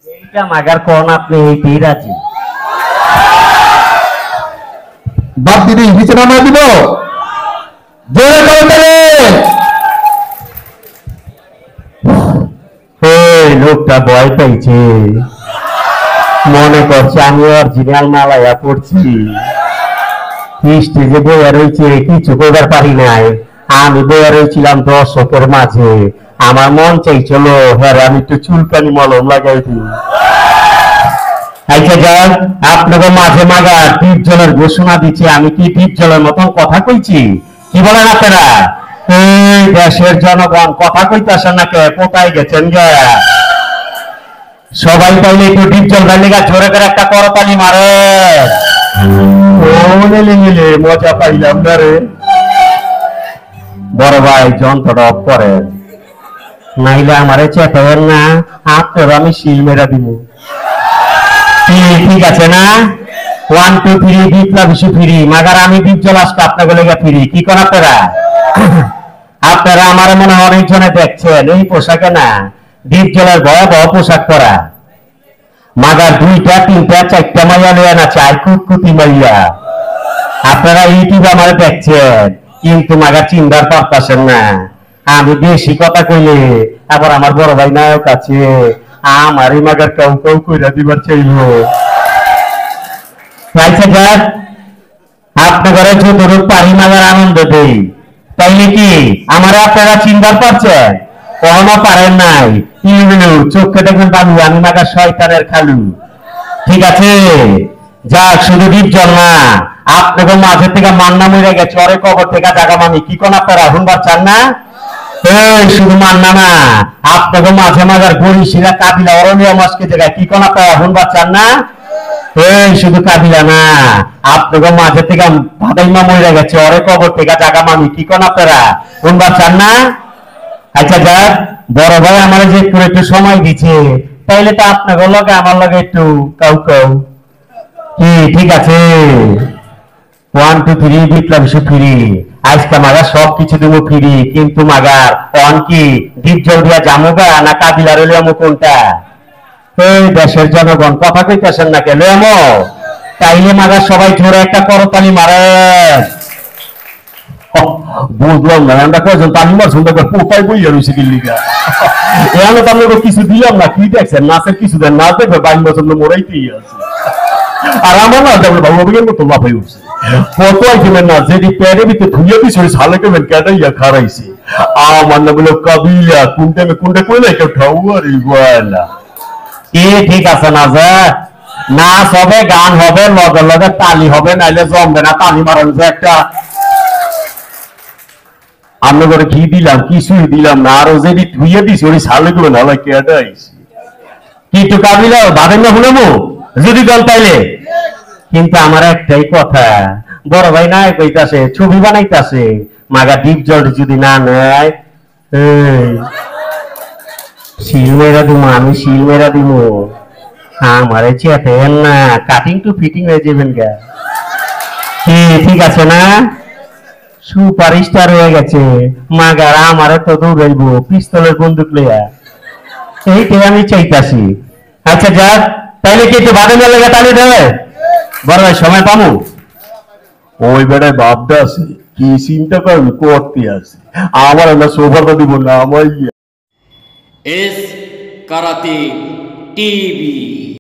এইটা মাগার কোন আপনি এইটাই রাজি। বাপ দিদি নিচে নামায় দিব, জোরে করে তালে। এই লোকটা ভয় পাইছে, মনে করছে আমি অরিজিনাল মালাইয়া পড়ছি, স্টেজে বইয়া রয়েছে, কিছু করবার পারি নাই। আমি বইয়া রয়েছিলাম দর্শকের মাঝে, আমার মন চাইছিল হ্যাঁ আমি একটু চুলকানি মলম লাগাই দিই। আচ্ছা যাক, আপনাদের মাঝে মাগা টিপ জলের ঘোষণা দিচ্ছি। আমি কি টিপ জলের মতন কথা কইছি? কি বলেন আপনারা? এই দেশের জনগণ কথা কইতেছেন না কে? কোথায় গেছেন গে? সবাই পাইলে একটু টিপ জল লেগা জোরে করে একটা করতালি মারে। মজা পাইলাম না রে। বড় ভাই যন্ত্রটা অফ করেন, নাইলে আমারে চেপেন না, আপনার আমি শিল মেরা দিব। ঠিক আছে না? 1 2 3 বিপ্লব ফিরি মাগার আমি বিপ্লব আজকে আপনাকে লেগে ফিরি। কি করেন আপনারা? আপনারা আমার মনে হয় অনেকজনে দেখছেন এই পোশাকে না, ডিপজলের ভয়াবহ পোশাক পরা। মাগার 2টা 3টা 4টা মাইয়া লইয়া না চাই কুতকুতি মাইয়া। আপনারা ইউটিউবে আমার দেখছেন, কিন্তু মাগার চিন্তার পারতেছেন না। আমি বেশি কথা কইলে আবার আমার বড় ভাই নায়ক আছে, আমার এই মাগার কেউ কেউ কইরা দিবার চাইল। যাক, আপনারা যতটুকু পারি মাগার আনন্দ দেই, তাইলে কি আমার আপনারা চিন্তার পারছেন? কখনো পারেন নাই। চোখে দেখবেন বাবু আমি মাগার শয়তানের খালু। ঠিক আছে, যাক, শুধু ডিপজল না, আপনাকে মাঝে থেকে মান্না মরে গেছে, অরে কবর থেকে জায়গা মানি। কি কোন আপনারা শুনবার চান না? এই শুধু মান্না না, আপনাকে মাঝে মাঝে বরিশিলা কাবিলা অরণীয় মাসকে জায়গায় কি কোন আপনারা শুনবার চান না? এই শুধু কাবিলা না, আপনাকে মাঝে থেকে ভাদাইমা মরে গেছে, অরে কবর থেকে জায়গা মানি। কি কোন আপনারা শুনবার চান না? আচ্ছা যাক, বড় ভাই আমার যে একটু সময় দিচ্ছে, তাইলে তো আপনাকে লগে আমার লগে একটু কাউ কাউ কি ঠিক আছে? 1 2 3 বিপ্লব ফিরি। আজকে মাগার সব কিছু দেব ফিরি, কিন্তু মাগার অন কি ডিপজল দিয়া জামুগা না কাবিলা রইলাম কোনটা? এই দেশের জনগণ কথা কইতেছেন না কেন? তাইলে মাগার সবাই জোরে একটা করতালি মারে। বুঝলাম না আমরা কয়জন তালি মারছেন, পোপাই বইয়া রয়েছে কিল্লিকা। এখানে তো আমরা কিছু দিলাম না। কি দেখছেন? নাচের কিছু দেন, নাচ দেখবে 22 বছর মোড়াইতেই আছে। আর আমার না দেখবে বাবু অভিজ্ঞান মতো লাফাই উঠছে। কত আইটেমের না যেটি প্যারে ভিতরে ধুইয়া দিছে সালে কেবেন কেটাইয়া খারাইছে। আমার না বলে কাবিলা কোন টাইমে কোনটা কইলে কেউ ঠাউয়ারি বলা। ঠিক আছে না যা, নাচ হবে, গান হবে, লগে লগে তালি হবে, নাইলে জমবে না। তালি মারান যে একটা আমরা করে কি দিলাম? কিছুই দিলাম না। আরো যদি ধুইয়ে দিছি ওই সালে কেবেন হালা কেটাইছে। কিন্তু কাবিলা ভাবেন না শুনেবো যদি দল তাইলে। কিন্তু আমার একটাই কথা, বড় ভাই নাই কইতাছে ছবি বানাইতাছে, মাগা ডিপজল যদি না নেয় শিল মেরা দিব, আমি শিল মেরা দিব। আমারে চেতেন না, কাটিং টু ফিটিং হয়ে যাবেন গা। ঠিক আছে না? সুপার স্টার হয়ে গেছে মাগার, আমারে তো দৌড়াইব পিস্তলের বন্দুক লইয়া। এইটাই আমি চাইতাছি। আচ্ছা যাক, তাইলে কি একটু বাদে মেলে তালি দেবে? বড় ভাই সময় পামু? ওই বেড়ায় বাপটা আছে, কি চিন্তা করবি করতে আছে। আমার আমরা সোফাটা দিব না আমার এস কারাতে টিভি।